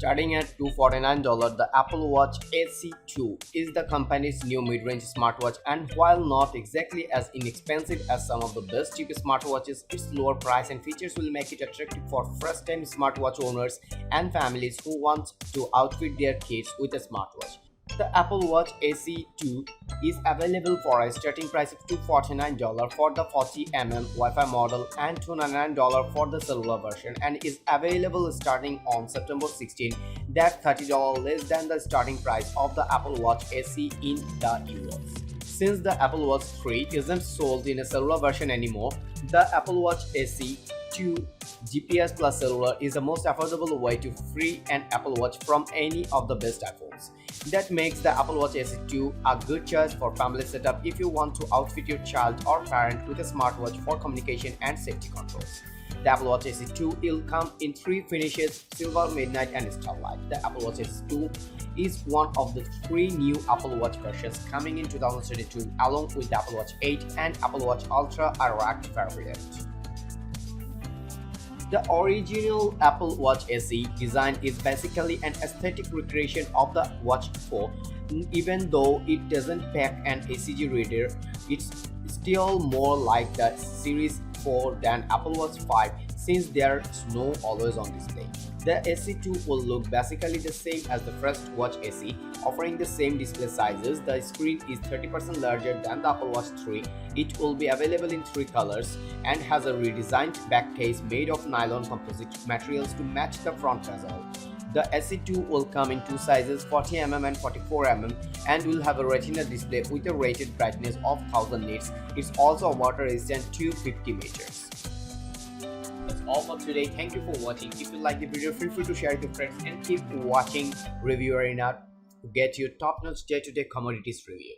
Starting at $249, the Apple Watch SE2 is the company's new mid-range smartwatch, and while not exactly as inexpensive as some of the best cheap smartwatches, its lower price and features will make it attractive for first-time smartwatch owners and families who want to outfit their kids with a smartwatch. The Apple Watch SE2 is available for a starting price of $249 for the 40mm Wi-Fi model and $299 for the cellular version, and is available starting on September 16. That's $30 less than the starting price of the Apple Watch SE in the US. Since the Apple Watch 3 isn't sold in a cellular version anymore, the Apple Watch SE 2 GPS plus cellular is the most affordable way to free an Apple Watch from any of the best iPhones. That makes the Apple Watch SE 2 a good choice for family setup if you want to outfit your child or parent with a smartwatch for communication and safety controls. The Apple Watch SE 2 will come in three finishes: silver, midnight, and starlight. The Apple Watch SE 2 is one of the three new Apple Watch versions coming in 2022, along with the Apple Watch 8 and Apple Watch Ultra Iraq variant. The original Apple Watch SE design is basically an aesthetic recreation of the Watch 4. Even though it doesn't pack an ECG reader, it's still more like the Series 4 than Apple Watch 5, since there's no always-on display. The SE2 will look basically the same as the first Watch SE, offering the same display sizes. The screen is 30% larger than the Apple Watch 3. It will be available in three colors and has a redesigned back case made of nylon composite materials to match the front bezel. The SE2 will come in two sizes, 40mm and 44mm, and will have a retina display with a rated brightness of 1000 nits. It's also water resistant to 50 meters. That's all for today. Thank you for watching. If you like the video, feel free to share it with friends and keep watching Review Arena to get your top-notch day-to-day commodities reviewed.